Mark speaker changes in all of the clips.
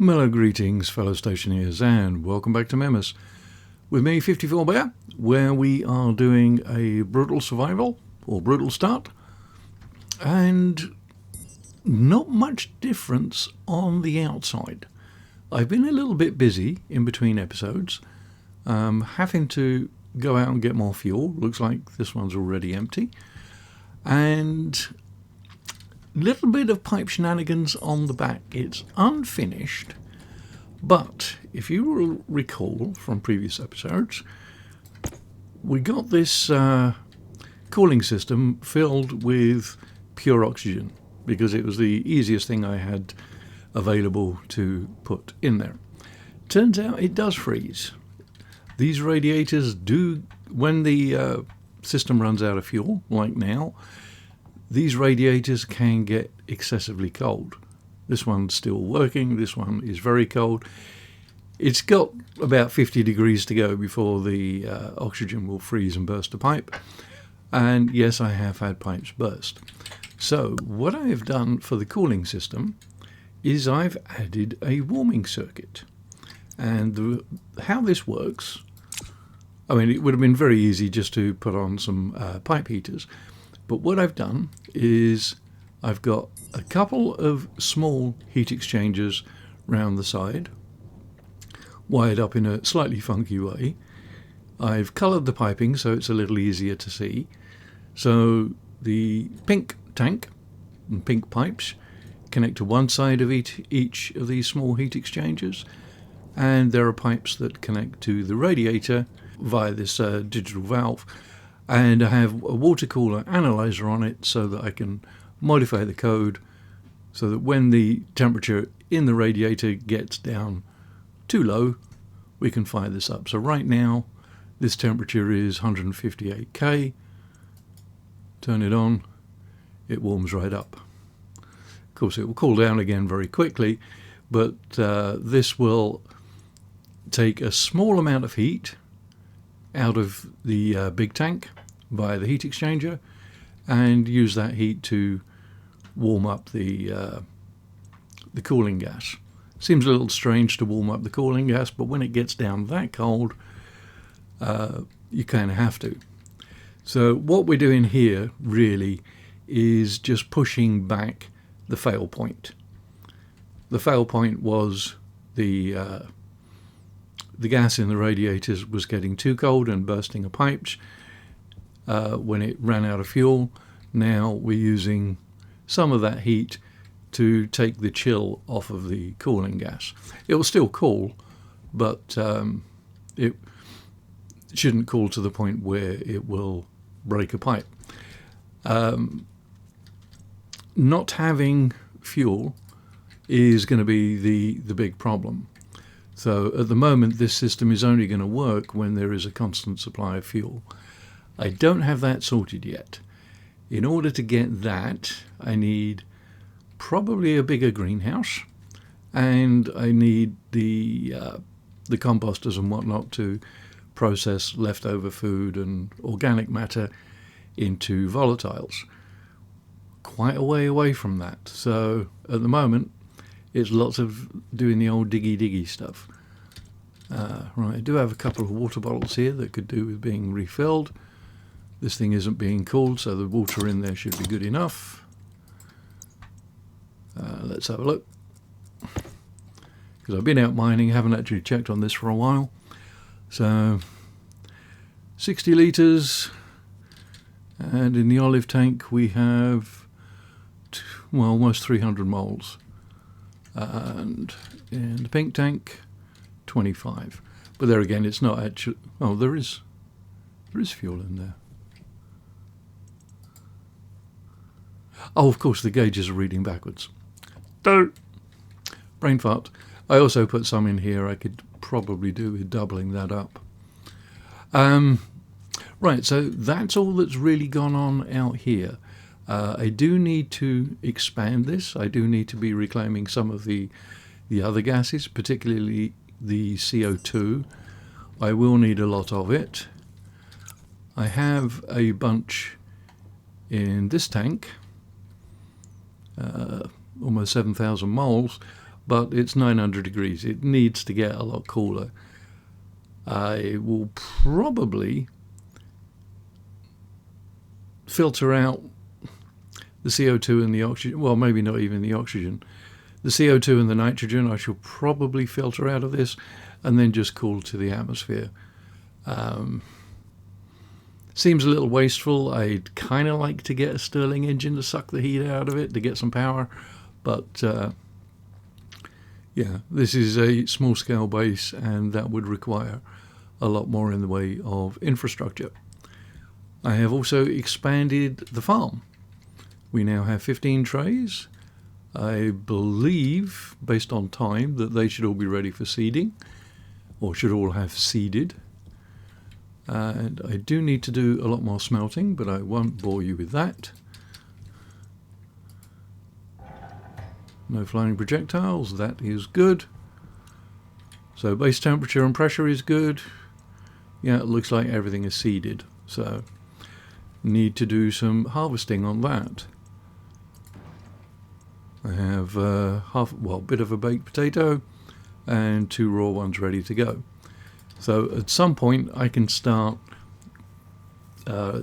Speaker 1: Mellow greetings, fellow stationeers, and welcome back to Mimas with me, 54 Bear, where we are doing a brutal survival or brutal start, and not much difference on the outside. I've been a little bit busy in between episodes, having to go out and get more fuel. Looks like this one's already empty, and little bit of pipe shenanigans on the back. It's unfinished, but if you will recall from previous episodes, we got this cooling system filled with pure oxygen because it was the easiest thing I had available to put in there. Turns out it does freeze. These radiators do, when the system runs out of fuel, like now, these radiators can get excessively cold. This one's still working, this one is very cold. It's got about 50 degrees to go before the oxygen will freeze and burst the pipe. And yes, I have had pipes burst. So what I have done for the cooling system is I've added a warming circuit. And how this works, I mean, it would have been very easy just to put on some pipe heaters. But what I've done is I've got a couple of small heat exchangers round the side, wired up in a slightly funky way. I've coloured the piping so it's a little easier to see. So the pink tank and pink pipes connect to one side of each of these small heat exchangers, and there are pipes that connect to the radiator via this digital valve. And I have a water cooler analyzer on it so that I can modify the code so that when the temperature in the radiator gets down too low, we can fire this up. So right now, this temperature is 158K. Turn it on, it warms right up. Of course, it will cool down again very quickly, but this will take a small amount of heat out of the big tank via the heat exchanger and use that heat to warm up the cooling gas. Seems a little strange to warm up the cooling gas, but when it gets down that cold, you kind of have to. So what we're doing here really is just pushing back the fail point. The fail point was the gas in the radiators was getting too cold and bursting the pipes when it ran out of fuel. Now we're using some of that heat to take the chill off of the cooling gas. It will still cool, but it shouldn't cool to the point where it will break a pipe. Not having fuel is going to be the big problem. So at the moment, this system is only going to work when there is a constant supply of fuel. I don't have that sorted yet. In order to get that, I need probably a bigger greenhouse, and I need the composters and whatnot to process leftover food and organic matter into volatiles. Quite a way away from that. So at the moment, it's lots of doing the old diggy stuff. Right, I do have a couple of water bottles here that could do with being refilled. This thing isn't being cooled, so the water in there should be good enough. Let's have a look. Because I've been out mining, haven't actually checked on this for a while. So 60 litres, and in the olive tank we have almost 300 moles. And in the pink tank, 25. But there again, it's not actually. Oh, there is fuel in there. Oh, of course, the gauges are reading backwards. Don't. Brain fart. I also put some in here. I could probably do with doubling that up. Right, so that's all that's really gone on out here. I do need to expand this. I do need to be reclaiming some of the other gases, particularly the CO2. I will need a lot of it. I have a bunch in this tank, almost 7,000 moles, but it's 900 degrees. It needs to get a lot cooler. I will probably filter out the CO2 and the oxygen. Well, maybe not even the oxygen. The CO2 and the nitrogen I shall probably filter out of this and then just cool to the atmosphere. Seems a little wasteful. I'd kind of like to get a Stirling engine to suck the heat out of it to get some power, but yeah, this is a small scale base and that would require a lot more in the way of infrastructure. I have also expanded the farm. We now have 15 trays. I believe, based on time, that they should all be ready for seeding, or should all have seeded. And I do need to do a lot more smelting, but I won't bore you with that. No flying projectiles, that is good. So base temperature and pressure is good. Yeah, it looks like everything is seeded, so need to do some harvesting on that. I have a bit of a baked potato and 2 raw ones ready to go. So at some point I can start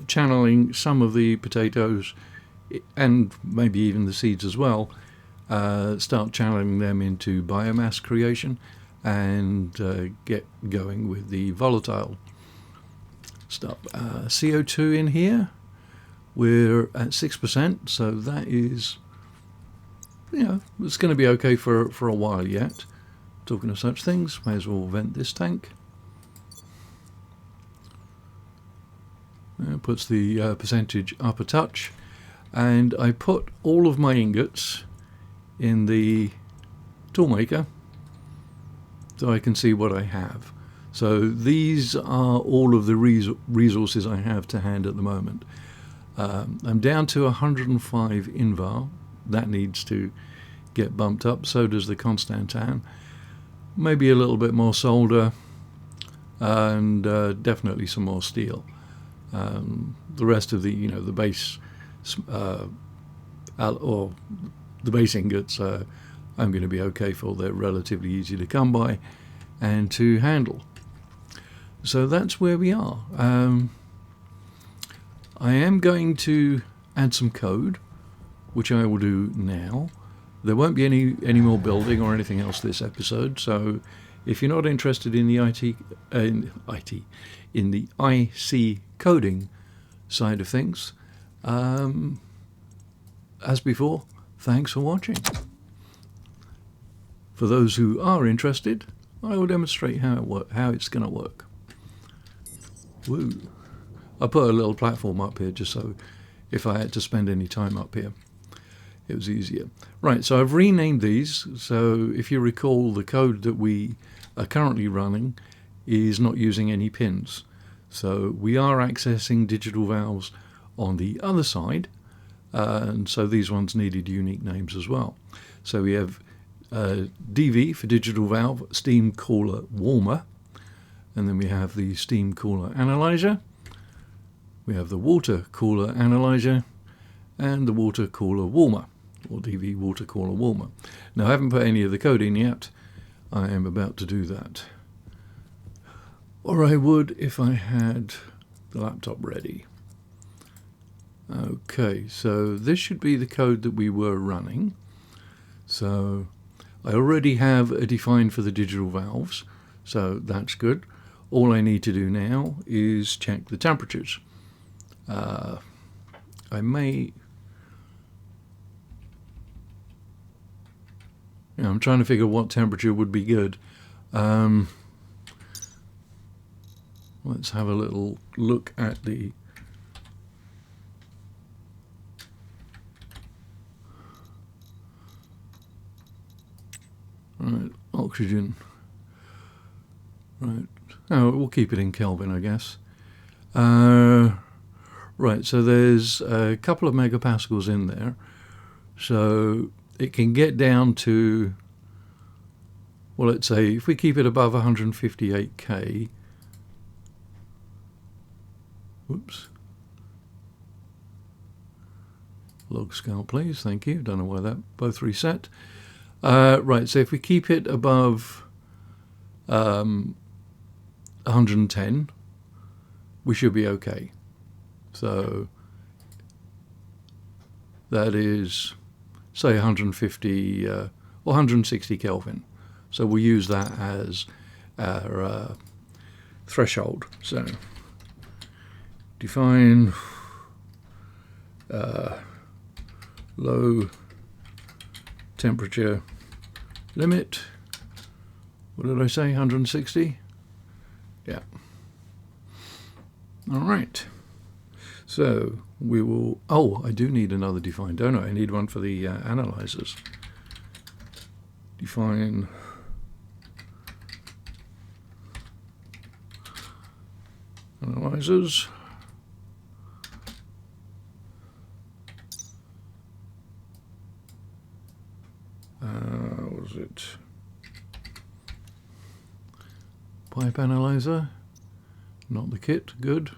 Speaker 1: channeling some of the potatoes and maybe even the seeds as well, start channeling them into biomass creation and get going with the volatile stuff. CO2 in here, we're at 6%, so that is, it's going to be okay for a while yet. Talking of such things, may as well vent this tank. Puts the percentage up a touch, and I put all of my ingots in the toolmaker so I can see what I have. So these are all of the resources I have to hand at the moment. I'm down to 105 Invar. That needs to get bumped up. So does the Constantan. Maybe a little bit more solder, and definitely some more steel. The rest of the the base or the base ingots, I'm going to be okay for. They're relatively easy to come by and to handle. So that's where we are. I am going to add some code, which I will do now. There won't be any more building or anything else this episode, so if you're not interested in the in the IC coding side of things, as before, thanks for watching. For those who are interested, I will demonstrate how it's going to work. Woo. I put a little platform up here just so if I had to spend any time up here, it was easier. Right, so I've renamed these. So if you recall, the code that we are currently running is not using any pins. So we are accessing digital valves on the other side, and so these ones needed unique names as well. So we have DV for digital valve, steam cooler warmer, and then we have the steam cooler analyzer. We have the water cooler analyzer and the water cooler warmer, or DV water cooler warmer. Now I haven't put any of the code in yet. I am about to do that. Or I would if I had the laptop ready. Okay, so this should be the code that we were running. So I already have a define for the digital valves, so that's good. All I need to do now is check the temperatures. I'm trying to figure what temperature would be good. Let's have a little look at the oxygen. Right. Oh, we'll keep it in Kelvin, I guess. Right, so there's a couple of megapascals in there. So it can get down to, well, let's say if we keep it above 158K, whoops, log scale please, thank you, don't know why that both reset. Right, so if we keep it above 110, we should be okay. So that is, say, 150 or 160 Kelvin. So we'll use that as our threshold. So define low temperature limit. What did I say? 160? Yeah. All right. So we will. Oh, I do need another define, don't I? I need one for the analyzers. Define analyzers. What was it? Pipe analyzer. Not the kit. Good.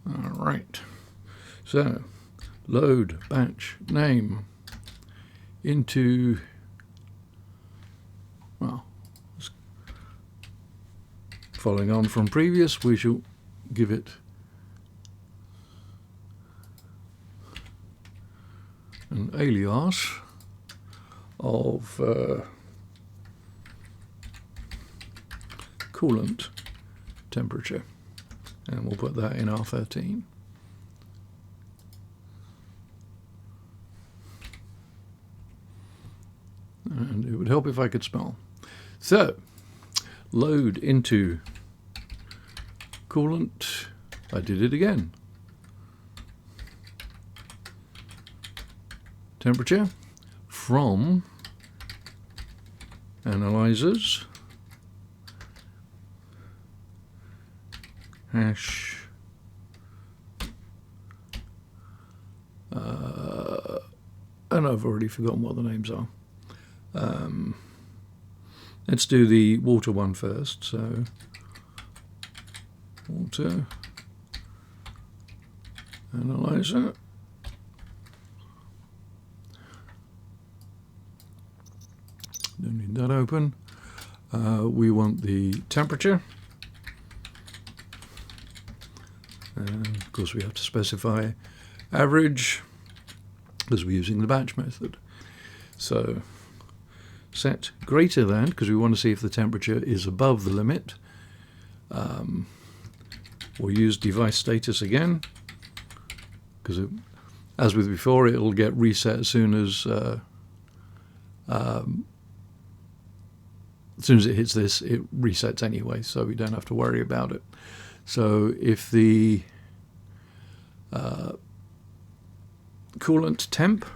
Speaker 1: All right. So load batch name into, well, following on from previous, we shall give it an alias of coolant temperature, and we'll put that in R13. And it would help if I could spell. So load into coolant. I did it again. Temperature from analyzers hash and I've already forgotten what the names are. Let's do the water one first. So water analyzer. Don't need that open. We want the temperature. And of course we have to specify average because we're using the batch method. So set greater than, because we want to see if the temperature is above the limit. We'll use device status again, because as with before, it'll get reset as soon as it hits this, it resets anyway, so we don't have to worry about it. So if the coolant temp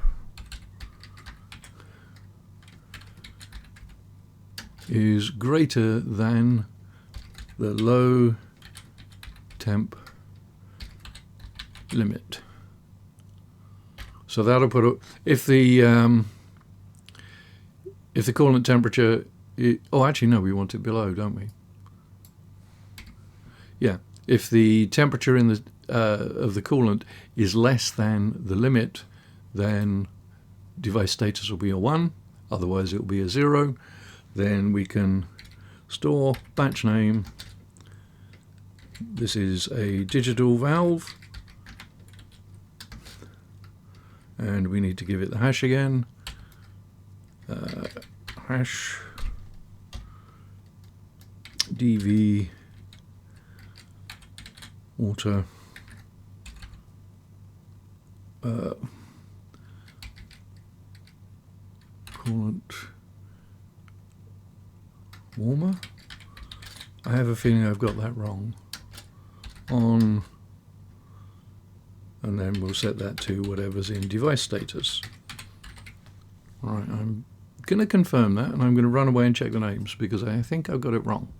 Speaker 1: is greater than the low temp limit. So that'll put if the coolant temperature actually no, we want it below, don't we? Yeah, if the temperature in the of the coolant is less than the limit, then device status will be a 1, otherwise it will be a 0. Then we can store batch name. This is a digital valve, and we need to give it the hash again. Hash dv water coolant warmer. I have a feeling I've got that wrong. On, and then we'll set that to whatever's in device status. All right, I'm going to confirm that, and I'm going to run away and check the names because I think I've got it wrong,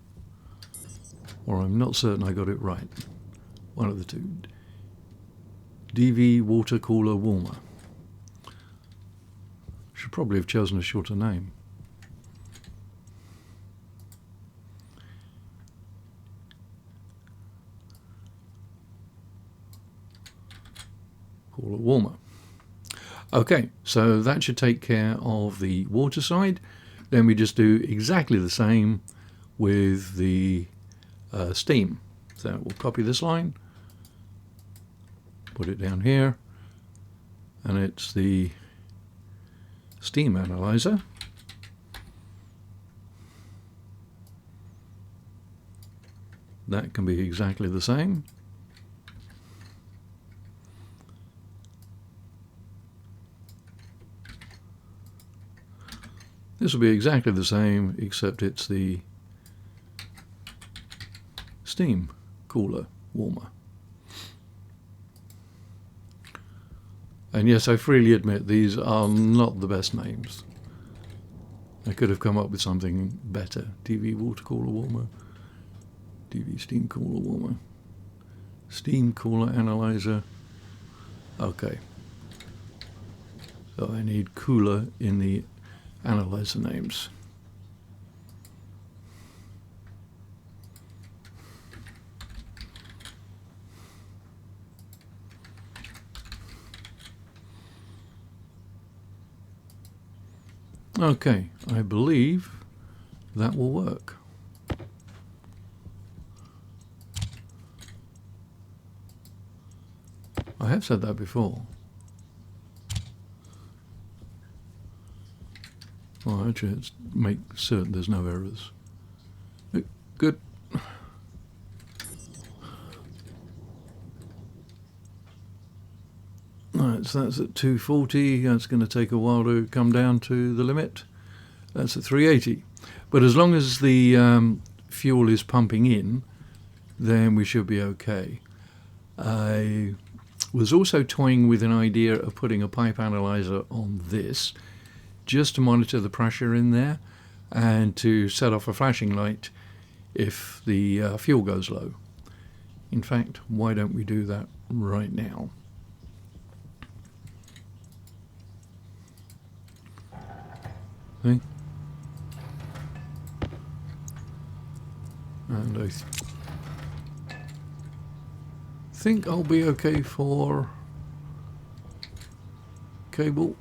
Speaker 1: or I'm not certain I got it right. One of the two. DV water cooler warmer. Should probably have chosen a shorter name. cooler, warmer. Okay, so that should take care of the water side. Then we just do exactly the same with the steam. So we'll copy this line, put it down here, and it's the steam analyzer. That can be exactly the same. This will be exactly the same, except it's the steam cooler, warmer. And yes, I freely admit these are not the best names. I could have come up with something better. TV water cooler warmer, TV steam cooler warmer, steam cooler analyzer. Okay. So I need cooler in the analyzer names. Okay, I believe that will work. I have said that before. Well, actually, let's make certain there's no errors. Good. Right, so that's at 240. That's going to take a while to come down to the limit. That's at 380. But as long as the fuel is pumping in, then we should be okay. I was also toying with an idea of putting a pipe analyzer on this, just to monitor the pressure in there and to set off a flashing light if the fuel goes low. In fact, why don't we do that right now? See? And I think I'll be okay for cable.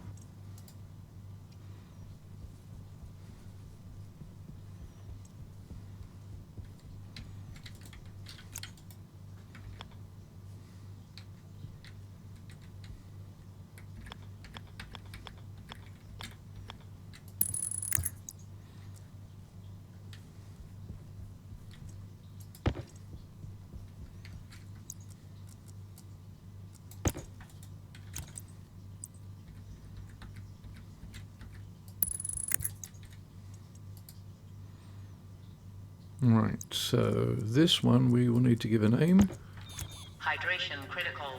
Speaker 1: Right, so this one we will need to give a name.
Speaker 2: Hydration critical.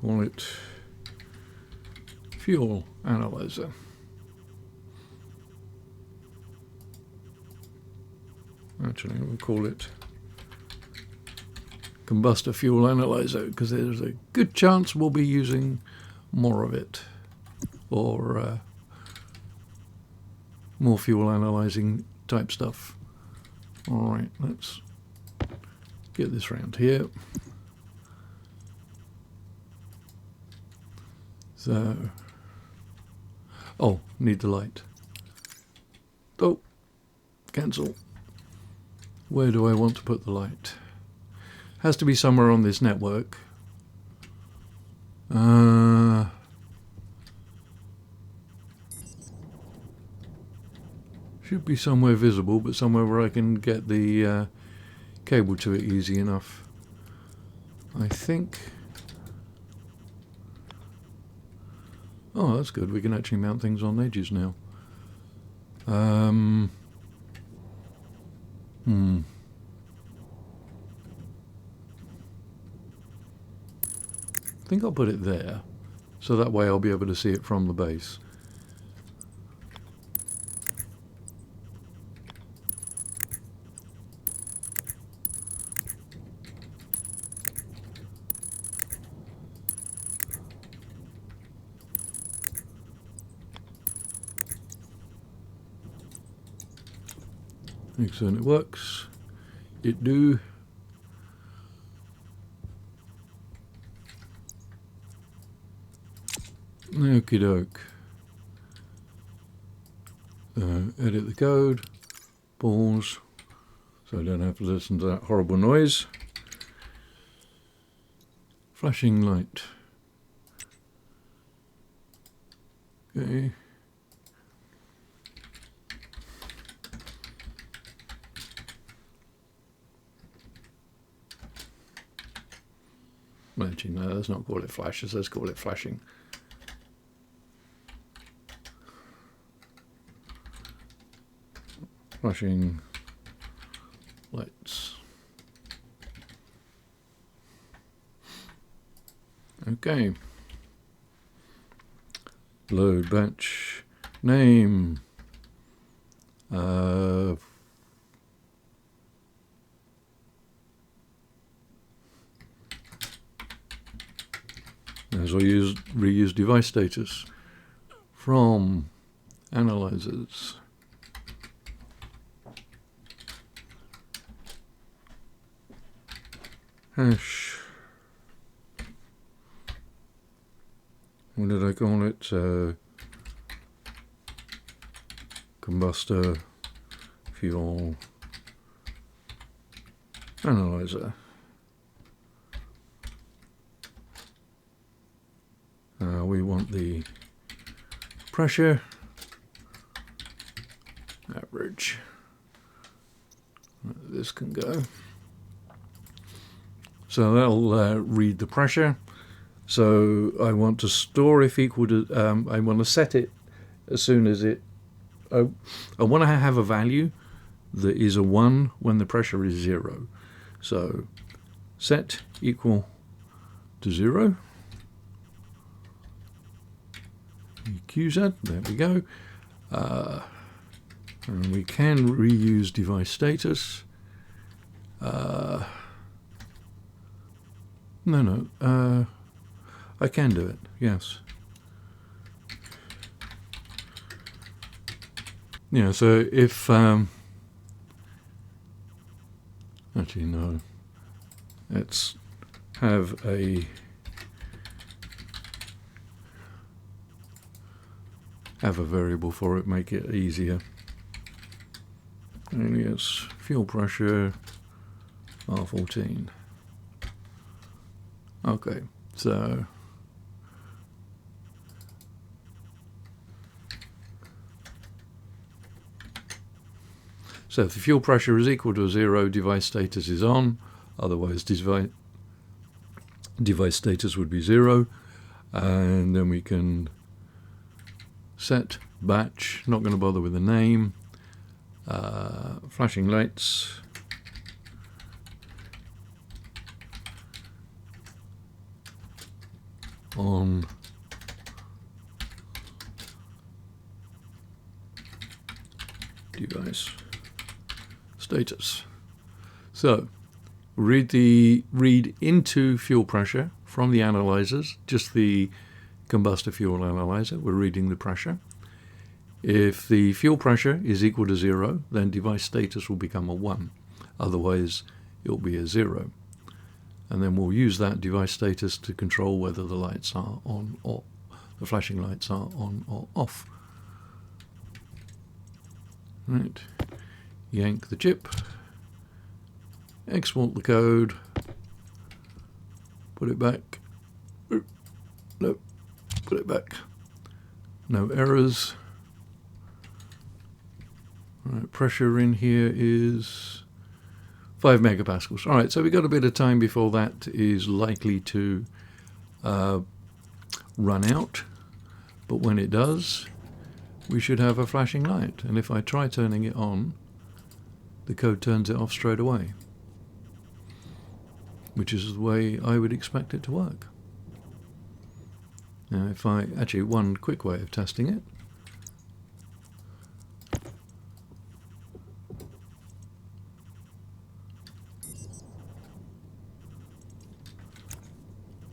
Speaker 1: Call it fuel analyzer. Actually, we'll call it combustor fuel analyzer because there's a good chance we'll be using more of it, or more fuel analyzing type stuff. All right, let's get this round here. So, oh, need the light. Oh, cancel. Where do I want to put the light? Has to be somewhere on this network. Should be somewhere visible, but somewhere where I can get the cable to it easy enough. I think. Oh, that's good. We can actually mount things on edges now. I think I'll put it there, so that way I'll be able to see it from the base. Excellent, it works. It do. Okie doke. Edit the code. Pause. So I don't have to listen to that horrible noise. Flashing light. Okay. Well, actually, no, let's not call it flashes, let's call it flashing. Flashing lights. Okay. Load batch name. As well reuse device status from analyzers. Hash. What did I call it? Combustor fuel analyzer. We want the pressure average. This can go. So that'll read the pressure. So I want to store if equal to, I want to set it as soon as it, I want to have a value that is a 1 when the pressure is 0. So set equal to 0. QZ, there we go. And we can reuse device status. No, I can do it, yes. Yeah, so if, actually no, let's have a variable for it, make it easier. Alias fuel pressure R14. Okay, so if the fuel pressure is equal to 0, device status is on, otherwise device status would be 0, and then we can set batch, not going to bother with the name, flashing lights, on device status. So read into fuel pressure from the analyzers, just the combustor fuel analyzer, we're reading the pressure. If the fuel pressure is equal to 0, then device status will become a 1. Otherwise, it will be a 0. And then we'll use that device status to control whether the lights are on or the flashing lights are on or off. Right. Yank the chip. Export the code. Put it back. No. Put it back. No errors. Right, pressure in here is 5 megapascals. All right, so we've got a bit of time before that is likely to run out. But when it does, we should have a flashing light. And if I try turning it on, the code turns it off straight away, which is the way I would expect it to work. Now, if I actually, one quick way of testing it.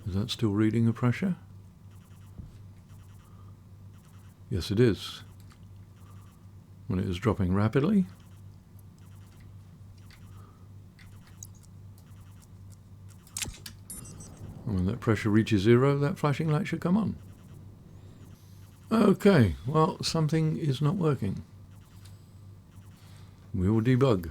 Speaker 1: Is that still reading the pressure? Yes, it is. When it is dropping rapidly. And when that pressure reaches 0, that flashing light should come on. Okay, well, something is not working. We will debug.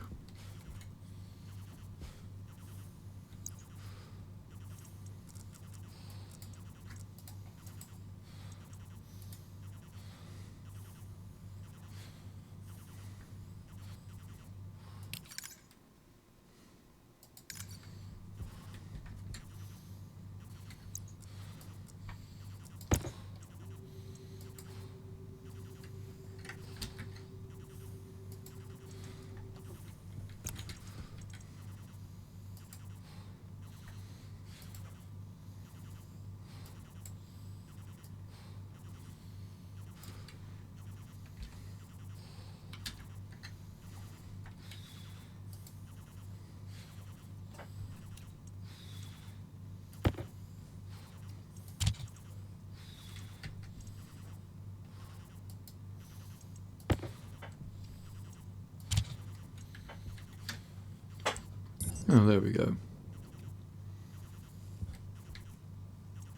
Speaker 1: Oh, there we go.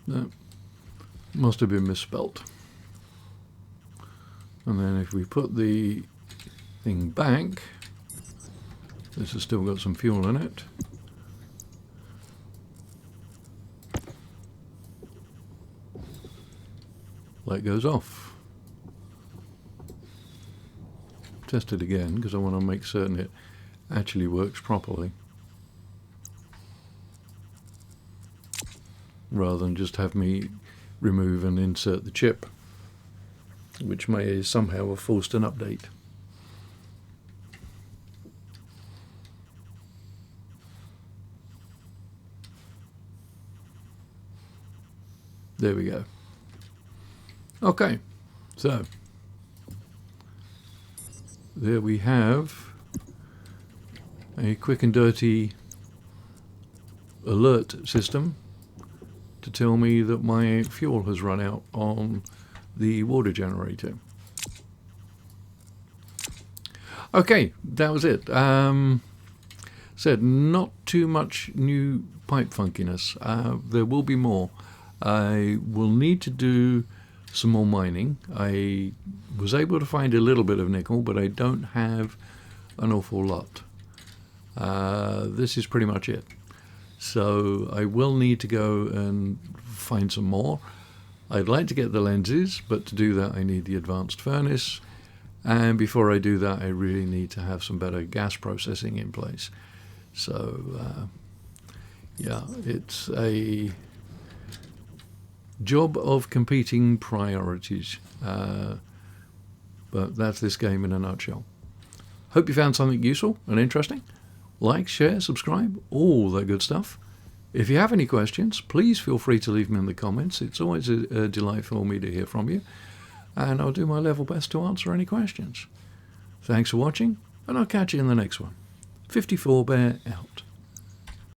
Speaker 1: That must have been misspelt. And then if we put the thing back, this has still got some fuel in it. Light goes off. Test it again because I want to make certain it actually works properly, rather than just have me remove and insert the chip, which may somehow have forced an update. There we go. Okay, so there we have a quick and dirty alert system to tell me that my fuel has run out on the water generator. Okay, that was it. Said not too much new pipe funkiness. There will be more. I will need to do some more mining. I was able to find a little bit of nickel, but I don't have an awful lot. This is pretty much it. So I will need to go and find some more. I'd like to get the lenses, but to do that I need the advanced furnace. And before I do that, I really need to have some better gas processing in place. So, yeah, it's a job of competing priorities. But that's this game in a nutshell. Hope you found something useful and interesting. Like, share, subscribe, all that good stuff. If you have any questions, please feel free to leave them in the comments. It's always a delight for me to hear from you. And I'll do my level best to answer any questions. Thanks for watching, and I'll catch you in the next one. 54 Bear out.